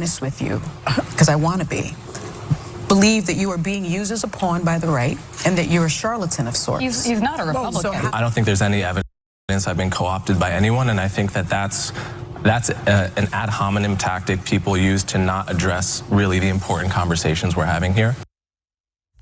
honest with you, because I want to be, believe that you are being used as a pawn by the right and that you're a charlatan of sorts. He's not a Republican. I don't think there's any evidence I've been co-opted by anyone, and I think that's an ad hominem tactic people use to not address really the important conversations we're having here.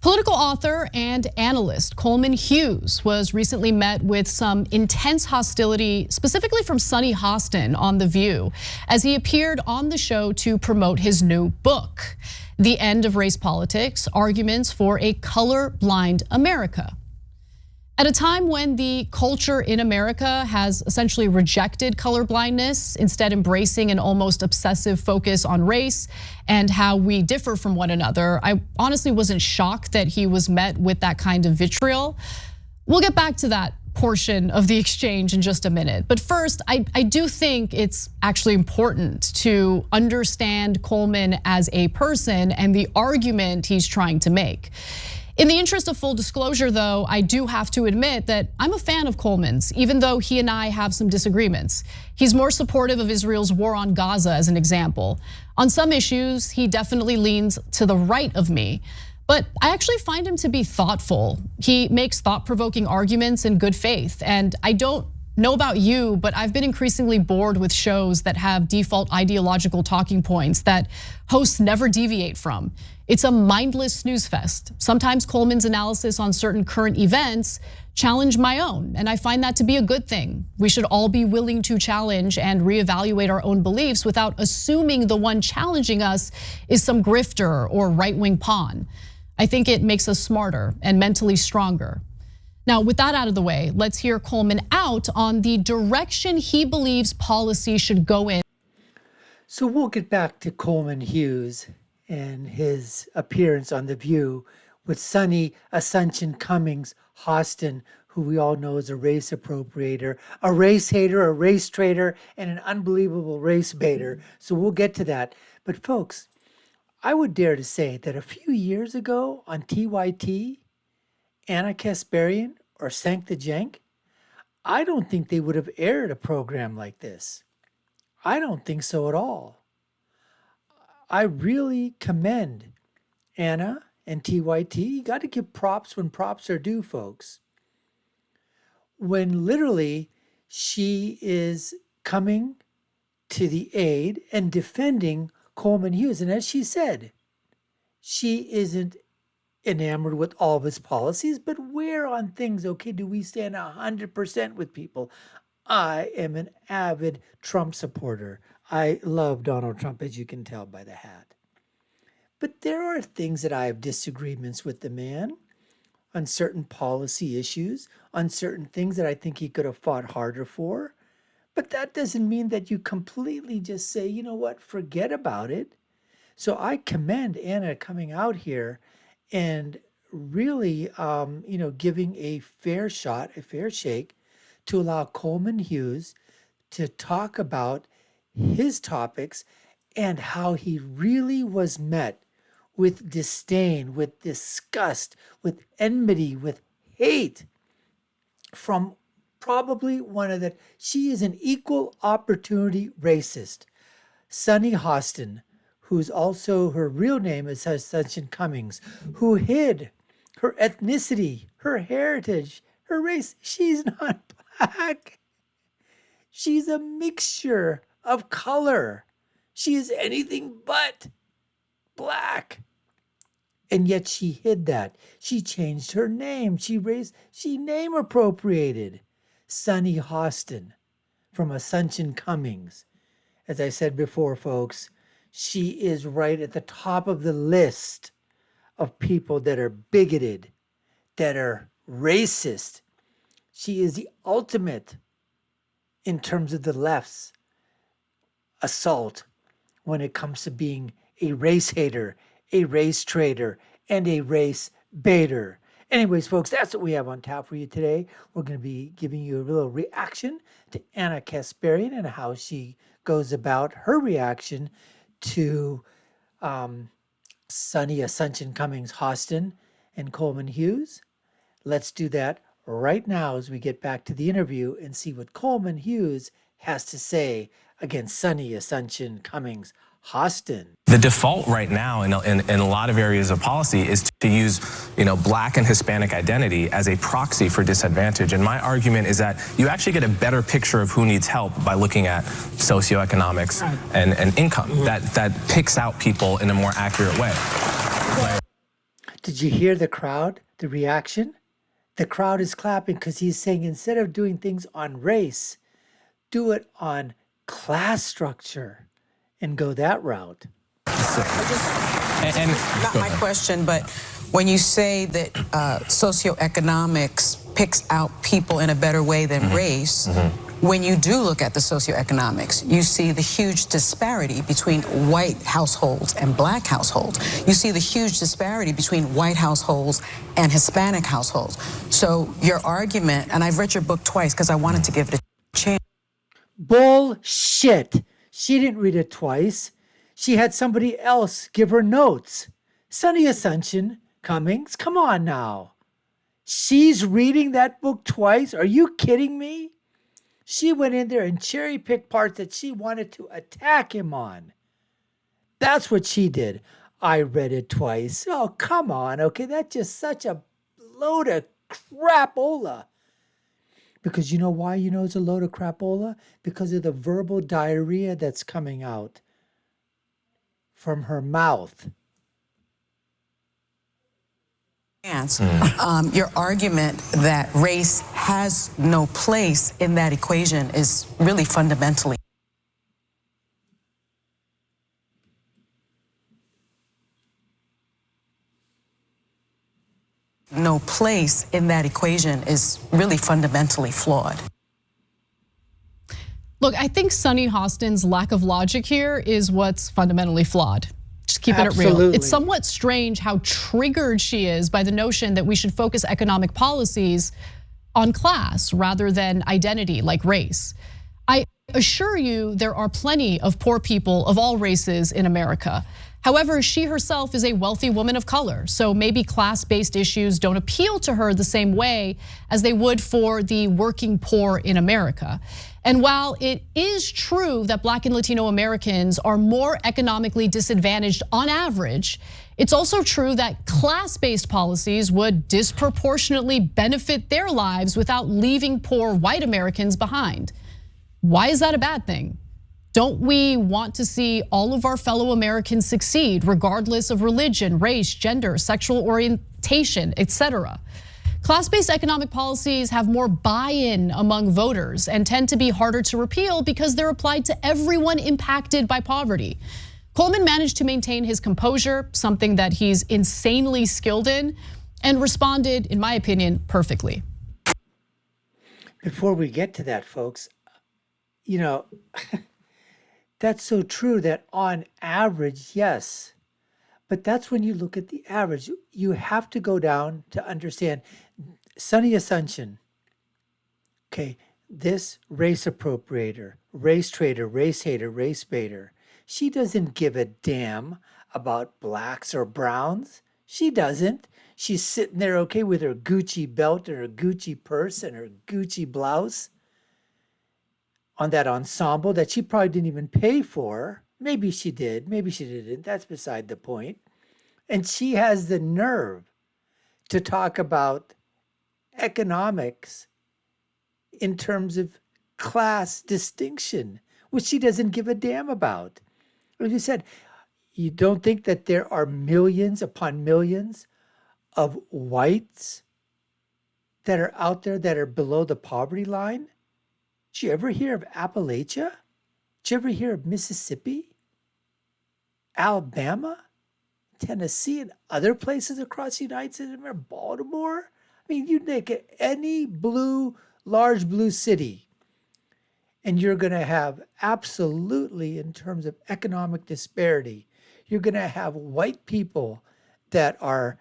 Political author and analyst Coleman Hughes was recently met with some intense hostility, specifically from Sunny Hostin on The View, as he appeared on the show to promote his new book, The End of Race Politics: Arguments for a Colorblind America. At a time when the culture in America has essentially rejected colorblindness, instead embracing an almost obsessive focus on race and how we differ from one another, I honestly wasn't shocked that he was met with that kind of vitriol. We'll get back to that portion of the exchange in just a minute. But first, I do think it's actually important to understand Coleman as a person and the argument he's trying to make. In the interest of full disclosure, though, I do have to admit that I'm a fan of Coleman's, even though he and I have some disagreements. He's more supportive of Israel's war on Gaza, as an example. On some issues, he definitely leans to the right of me. But I actually find him to be thoughtful. He makes thought-provoking arguments in good faith. And I don't know about you, but I've been increasingly bored with shows that have default ideological talking points that hosts never deviate from. It's a mindless snooze fest. Sometimes Coleman's analysis on certain current events challenge my own, and I find that to be a good thing. We should all be willing to challenge and reevaluate our own beliefs without assuming the one challenging us is some grifter or right-wing pawn. I think it makes us smarter and mentally stronger. Now, with that out of the way, let's hear Coleman out on the direction he believes policy should go in. So we'll get back to Coleman Hughes and his appearance on The View with Sunny Ascension Cummings Hostin, who we all know is a race appropriator, a race hater, a race traitor, and an unbelievable race baiter. So we'll get to that. But folks, I would dare to say that a few years ago on TYT, Anna Kasparian or Sank the Jank, I don't think they would have aired a program like this. I don't think so at all. I really commend Anna and TYT. You got to give props when props are due, folks. When literally she is coming to the aid and defending Coleman Hughes. And as she said, she isn't enamored with all of his policies, but where on things, okay, do we stand 100% with people? I am an avid Trump supporter. I love Donald Trump, as you can tell by the hat. But there are things that I have disagreements with the man on certain policy issues, on certain things that I think he could have fought harder for. But that doesn't mean that you completely just say, you know what, forget about it. So I commend Anna coming out here and really, giving a fair shot, a fair shake to allow Coleman Hughes to talk about his topics and how he really was met with disdain, with disgust, with enmity, with hate from probably one of the, she is an equal opportunity racist, Sunny Hostin, who's also, her real name is Ascension Cummings, who hid her ethnicity, her heritage, her race. She's not black. She's a mixture of color. She is anything but black. And yet she hid that. She changed her name. She name appropriated Sunny Hostin from Ascension Cummings. As I said before, folks, she is right at the top of the list of people that are bigoted, that are racist. She is the ultimate in terms of the left's assault when it comes to being a race hater, a race traitor, and a race baiter. Anyways, folks, that's what we have on tap for you today. We're going to be giving you a little reaction to Anna Kasparian and how she goes about her reaction to Sunny Ascension Cummings Hostin and Coleman Hughes. Let's do that right now as we get back to the interview and see what Coleman Hughes has to say against Sunny Ascension Cummings Hostin. The default right now in a lot of areas of policy is to use, Black and Hispanic identity as a proxy for disadvantage. And my argument is that you actually get a better picture of who needs help by looking at socioeconomics and income. That picks out people in a more accurate way. Did you hear the crowd, the reaction? The crowd is clapping because he's saying instead of doing things on race, do it on class structure and go that route. Not my question, but when you say that socioeconomics picks out people in a better way than race, when you do look at the socioeconomics, you see the huge disparity between white households and Black households. You see the huge disparity between white households and Hispanic households. So your argument, and I've read your book twice because I wanted to give it a chance. Bullshit. She didn't read it twice. She had somebody else give her notes. Sunny Ascension Cummings, come on now. She's reading that book twice? Are you kidding me? She went in there and cherry-picked parts that she wanted to attack him on. That's what she did. I read it twice. Oh, come on, okay? That's just such a load of crapola. Because you know why you know it's a load of crapola? Because of the verbal diarrhea that's coming out from her mouth. Your argument that race has no place in that equation is really fundamentally flawed. Look, I think Sunny Hostin's lack of logic here is what's fundamentally flawed. Just keeping it real. It's somewhat strange how triggered she is by the notion that we should focus economic policies on class rather than identity like race. I assure you there are plenty of poor people of all races in America. However, she herself is a wealthy woman of color, so maybe class-based issues don't appeal to her the same way as they would for the working poor in America. And while it is true that Black and Latino Americans are more economically disadvantaged on average, it's also true that class-based policies would disproportionately benefit their lives without leaving poor white Americans behind. Why is that a bad thing? Don't we want to see all of our fellow Americans succeed regardless of religion, race, gender, sexual orientation, etc.? Class-based economic policies have more buy-in among voters and tend to be harder to repeal because they're applied to everyone impacted by poverty. Coleman managed to maintain his composure, something that he's insanely skilled in, and responded, in my opinion, perfectly. Before we get to that, folks, that's so true that on average, yes. But that's when you look at the average. You have to go down to understand Sunny Ascension. Okay, this race appropriator, race traitor, race hater, race baiter. She doesn't give a damn about blacks or browns. She doesn't. She's sitting there, okay, with her Gucci belt and her Gucci purse and her Gucci blouse on that ensemble that she probably didn't even pay for. Maybe she did, maybe she didn't. That's beside the point. And she has the nerve to talk about economics in terms of class distinction, which she doesn't give a damn about. As you said, you don't think that there are millions upon millions of whites that are out there that are below the poverty line? Did you ever hear of Appalachia? Did you ever hear of Mississippi, Alabama, Tennessee, and other places across the United States, Baltimore? I mean, you take any large blue city, and you're going to have absolutely, in terms of economic disparity, you're going to have white people that are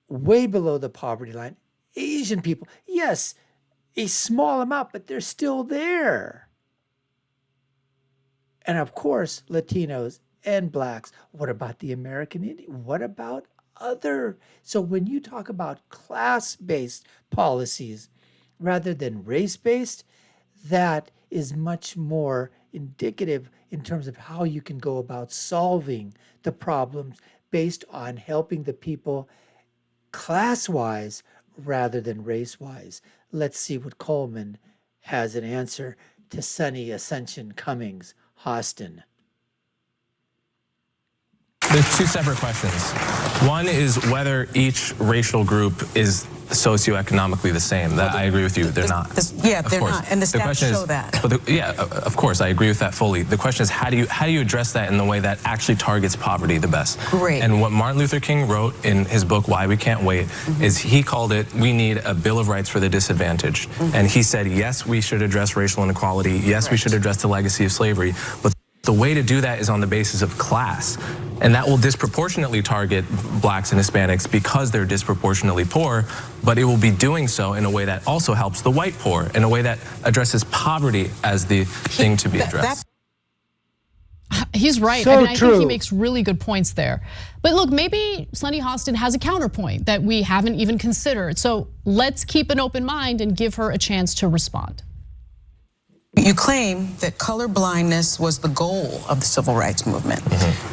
way below the poverty line, Asian people, yes, a small amount, but they're still there. And of course, Latinos and blacks. What about the American Indian? What about other? So when you talk about class-based policies rather than race-based, that is much more indicative in terms of how you can go about solving the problems based on helping the people class-wise rather than race-wise. Let's see what Coleman has an answer to Sonny Ascension Cummings Hostin. There's two separate questions. One is whether each racial group is socioeconomically the same. That I agree with you. They're not. Yeah, they're not, and the stats show that. But yeah, of course, I agree with that fully. The question is, how do you address that in the way that actually targets poverty the best? Great. And what Martin Luther King wrote in his book Why We Can't Wait is he called it, we need a Bill of Rights for the disadvantaged. And he said, yes, we should address racial inequality. Yes, we should address the legacy of slavery. But the way to do that is on the basis of class. And that will disproportionately target blacks and Hispanics because they're disproportionately poor, but it will be doing so in a way that also helps the white poor, in a way that addresses poverty as the thing to be addressed. He's right. So I mean, I true. think he makes really good points there. But look, maybe Sonny Hostin has a counterpoint that we haven't even considered. So let's keep an open mind and give her a chance to respond. You claim that color blindness was the goal of the civil rights movement,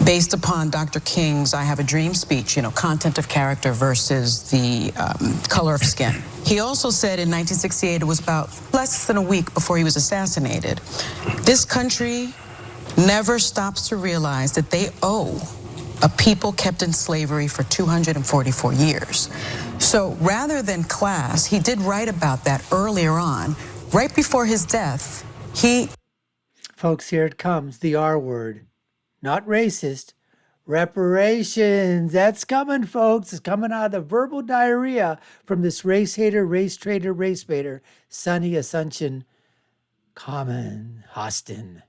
based upon Dr. King's I Have a Dream speech, content of character versus the color of skin. He also said in 1968, it was about less than a week before he was assassinated, this country never stops to realize that they owe a people kept in slavery for 244 years. So rather than class, he did write about that earlier on, right before his death. Folks, here it comes, the R word. Not racist. Reparations. That's coming, folks. It's coming out of the verbal diarrhea from this race hater, race traitor, race baiter, Sonny Ascension Coleman Hostin.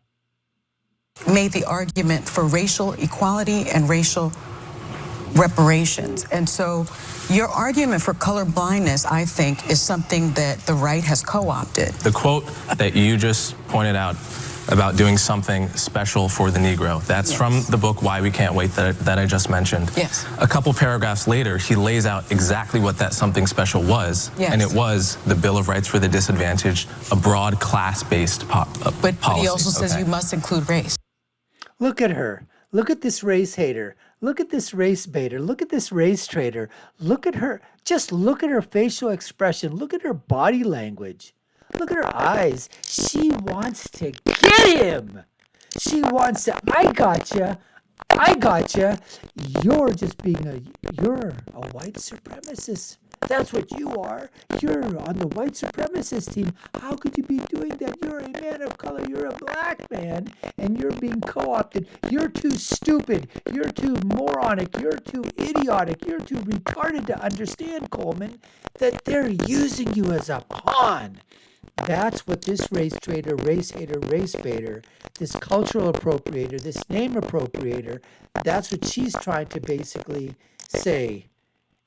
Made the argument for racial equality and racial reparations. And so your argument for color blindness, I think, is something that the right has co-opted. The quote that you just pointed out about doing something special for the Negro, that's from the book Why We Can't Wait that I just mentioned. Yes. A couple paragraphs later, he lays out exactly what that something special was. Yes. And it was the Bill of Rights for the disadvantaged, a broad class-based policy. But he also says you must include race. Look at her. Look at this race hater. Look at this race baiter. Look at this race traitor. Look at her. Just look at her facial expression. Look at her body language. Look at her eyes. She wants to get him. She wants to, I gotcha. I gotcha. You're just you're a white supremacist. That's what you are. You're on the white supremacist team. How could you be doing that? You're a man of color. You're a black man, and you're being co-opted. You're too stupid. You're too moronic. You're too idiotic. You're too retarded to understand, Coleman, that they're using you as a pawn. That's what this race traitor, race hater, race baiter, this cultural appropriator, this name appropriator, that's what she's trying to basically say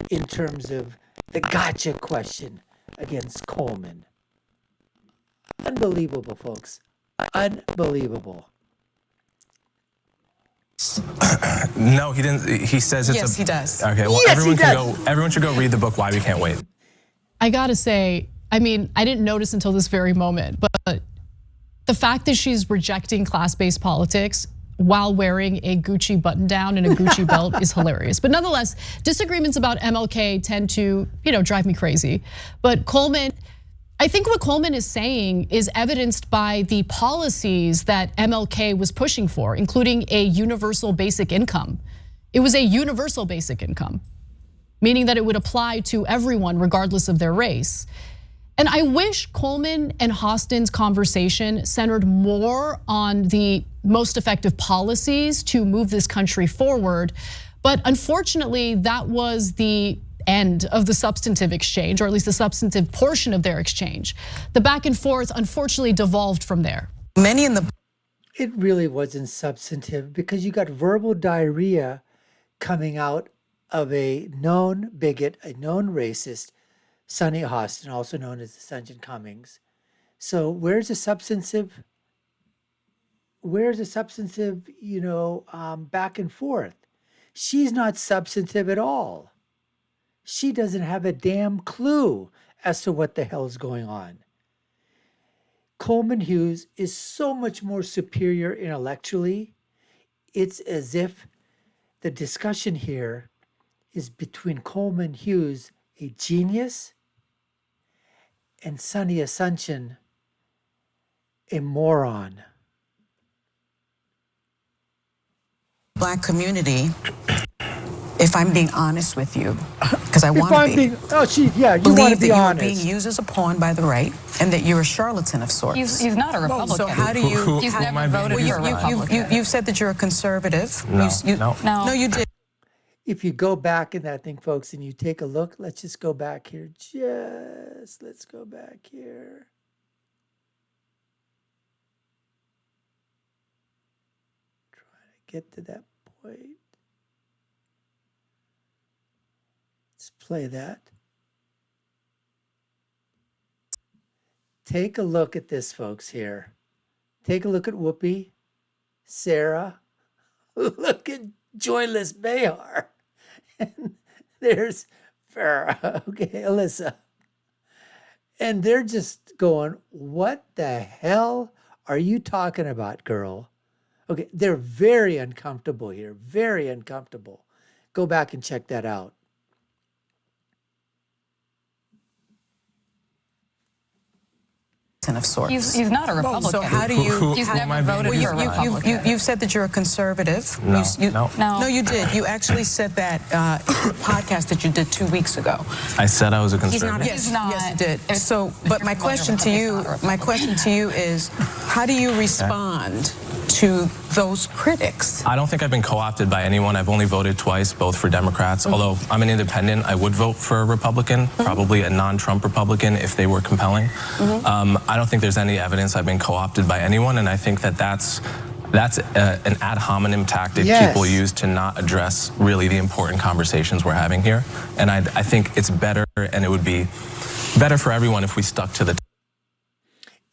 in terms of the gotcha question against Coleman. Unbelievable, folks. Unbelievable. No, he didn't. He says it's Yes, he does. Okay, well, Yes, everyone should go read the book Why We Can't Wait. I gotta say, I mean, I didn't notice until this very moment, but the fact that she's rejecting class-based politics while wearing a Gucci button-down and a Gucci belt is hilarious. But nonetheless, disagreements about MLK tend to, drive me crazy. But Coleman, I think what Coleman is saying is evidenced by the policies that MLK was pushing for, including a universal basic income. It was a universal basic income, meaning that it would apply to everyone regardless of their race. And I wish Coleman and Hostin's conversation centered more on the most effective policies to move this country forward. But unfortunately, that was the end of the substantive exchange, or at least the substantive portion of their exchange. The back and forth unfortunately devolved from there. It really wasn't substantive because you got verbal diarrhea coming out of a known bigot, a known racist, Sonny Hostin, also known as Ascension Cummings. So where's the substantive? Back and forth? She's not substantive at all. She doesn't have a damn clue as to what the hell is going on. Coleman Hughes is so much more superior intellectually. It's as if the discussion here is between Coleman Hughes, a genius, and Sonny Asuncion, a moron. Black community, if I'm being honest with you, because I want to be, you want to believe be that you are honest. being used as a pawn by the right and that you're a charlatan of sorts. He's not a Republican. So how do you? He's who am never I being voted used for a as? Republican. You've said that you're a conservative. No. No, you did. If you go back in that thing, folks, and you take a look, let's just go back here. Let's go back here. Trying to get to that point. Let's play that. Take a look at this, folks, here. Take a look at Whoopi, Sarah. Look at Joyless Behar. And there's Farrah. Okay, Alyssa. And they're just going, what the hell are you talking about, girl? Okay, they're very uncomfortable here. Very uncomfortable. Go back and check that out. Of sorts. He's not a Republican. So how do you? He's who am I never being voted used for a as? Republican. You've said that you're a conservative. No. No, you did. You actually said that podcast that you did 2 weeks ago. I said I was a conservative. Yes, He's not. yes, you did. It's- So, but my question to you is, how do you respond to those critics? I don't think I've been co-opted by anyone. I've only voted twice, both for Democrats. Although I'm an independent, I would vote for a Republican, probably a non-Trump Republican if they were compelling. I don't think there's any evidence I've been co-opted by anyone, and I think that that's an ad hominem tactic people use to not address really the important conversations we're having here. And I think it's better, and it would be better for everyone if we stuck to the.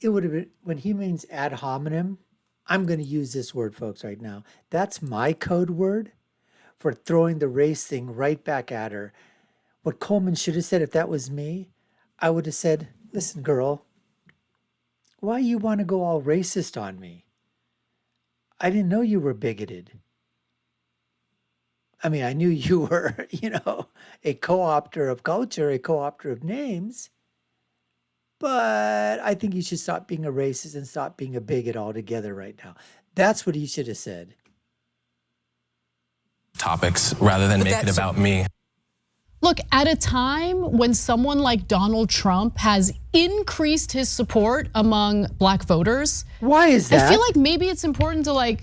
It would have been, when he means ad hominem, I'm going to use this word, folks, right now. That's my code word for throwing the race thing right back at her. What Coleman should have said if that was me, I would have said, listen, girl, why you want to go all racist on me? I didn't know you were bigoted. I mean, I knew you were, a co-opter of culture, a co-opter of names. But I think you should stop being a racist and stop being a bigot altogether right now. That's what he should have said. Topics rather than make it about me. Look, at a time when someone like Donald Trump has increased his support among Black voters. Why is that? I feel like maybe it's important to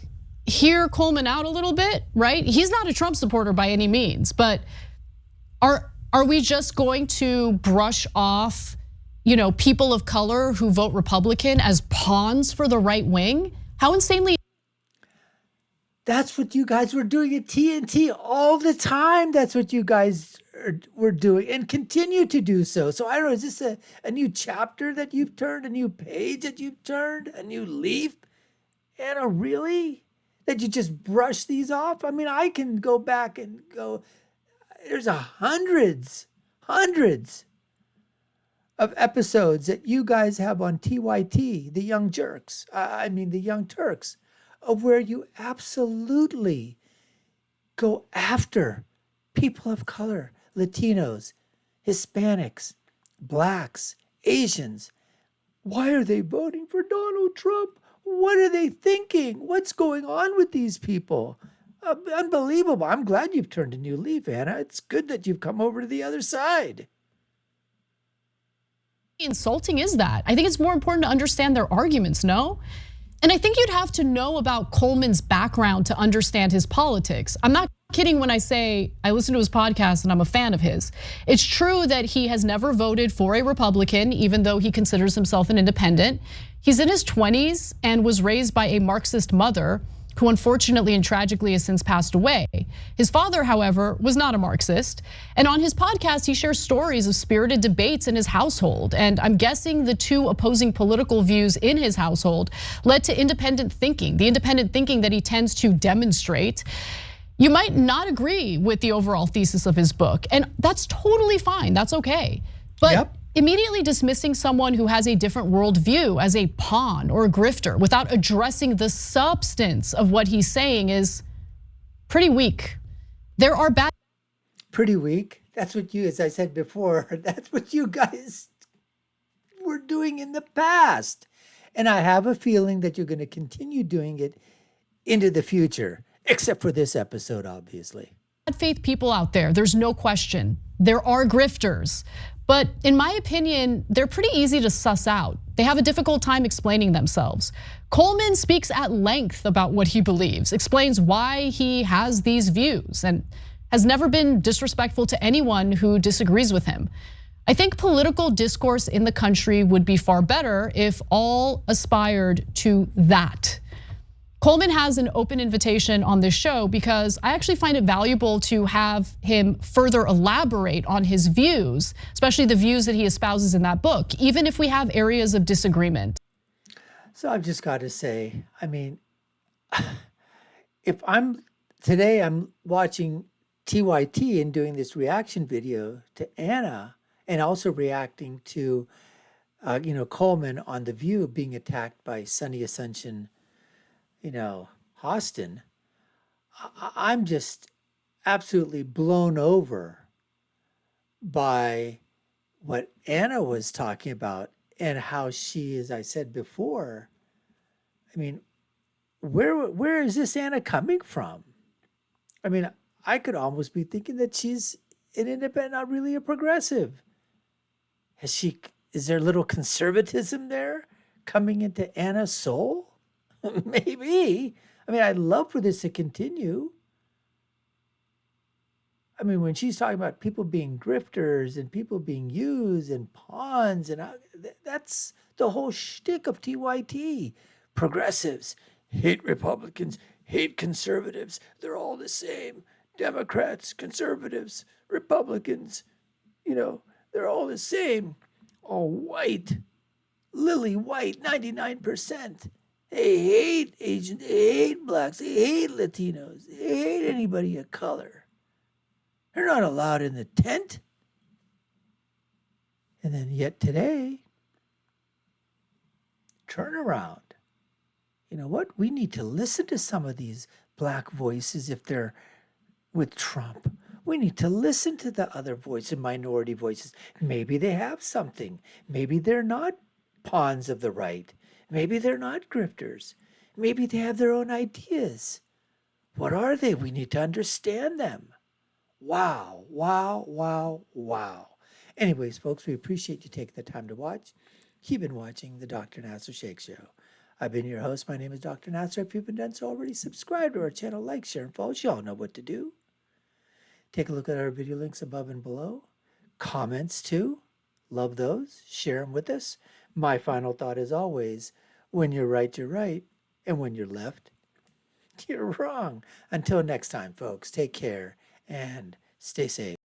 hear Coleman out a little bit, right? He's not a Trump supporter by any means, but are we just going to brush off, people of color who vote Republican as pawns for the right wing? How insanely. That's what you guys were doing at TNT all the time. That's what you guys were doing and continue to do so. So I don't know, is this a new chapter that you've turned, a new page that you've turned, a new leaf? Anna, really? That you just brush these off? I mean, I can go back and go, there's hundreds of episodes that you guys have on TYT, the Young Jerks, the Young Turks, of where you absolutely go after people of color, Latinos, Hispanics, Blacks, Asians. Why are they voting for Donald Trump? What are they thinking? What's going on with these people? Unbelievable. I'm glad you've turned a new leaf, Anna. It's good that you've come over to the other side. Insulting is that? I think it's more important to understand their arguments, no? And I think you'd have to know about Coleman's background to understand his politics. I'm not kidding when I say I listen to his podcast and I'm a fan of his. It's true that he has never voted for a Republican, even though he considers himself an independent. He's in his 20s and was raised by a Marxist mother who unfortunately and tragically has since passed away. His father, however, was not a Marxist. And on his podcast, he shares stories of spirited debates in his household. And I'm guessing the two opposing political views in his household led to independent thinking, the independent thinking that he tends to demonstrate. You might not agree with the overall thesis of his book, and that's totally fine, that's okay. But Immediately dismissing someone who has a different worldview as a pawn or a grifter without addressing the substance of what he's saying is pretty weak. There are bad. Pretty weak. That's what you, as I said before, that's what you guys were doing in the past. And I have a feeling that you're going to continue doing it into the future, except for this episode, obviously. Bad faith people out there, there's no question. There are grifters. But in my opinion, they're pretty easy to suss out. They have a difficult time explaining themselves. Coleman speaks at length about what he believes, explains why he has these views, and has never been disrespectful to anyone who disagrees with him. I think political discourse in the country would be far better if all aspired to that. Coleman has an open invitation on this show because I actually find it valuable to have him further elaborate on his views, especially the views that he espouses in that book, even if we have areas of disagreement. So I've just got to say, I mean, today I'm watching TYT and doing this reaction video to Anna and also reacting to, Coleman on The View being attacked by Sunny Ascension, Hostin. I'm just absolutely blown over by what Anna was talking about and how she, as I said before, I mean, where is this Anna coming from? I mean, I could almost be thinking that she's an independent, not really a progressive. Is there a little conservatism there coming into Anna's soul? Maybe. I mean, I'd love for this to continue. I mean, when she's talking about people being grifters and people being used and pawns, and that's the whole shtick of TYT. Progressives hate Republicans, hate conservatives. They're all the same. Democrats, conservatives, Republicans, they're all the same. All white, lily white, 99%. They hate Asians, they hate blacks, they hate Latinos, they hate anybody of color. They're not allowed in the tent. And then yet today, turn around. You know what? We need to listen to some of these black voices if they're with Trump. We need to listen to the other voices, minority voices. Maybe they have something. Maybe they're not pawns of the right. Maybe they're not grifters. Maybe they have their own ideas. What are they? We need to understand them. Wow, wow, wow, wow. Anyways, folks, we appreciate you taking the time to watch. You've been watching the Dr. Nasir Shaikh Show. I've been your host. My name is Dr. Nasir. If you've been done so already, subscribe to our channel, like, share, and follow. You all know what to do. Take a look at our video links above and below. Comments too. Love those. Share them with us. My final thought is always, when you're right, you're right. And when you're left, you're wrong. Until next time, folks, take care and stay safe.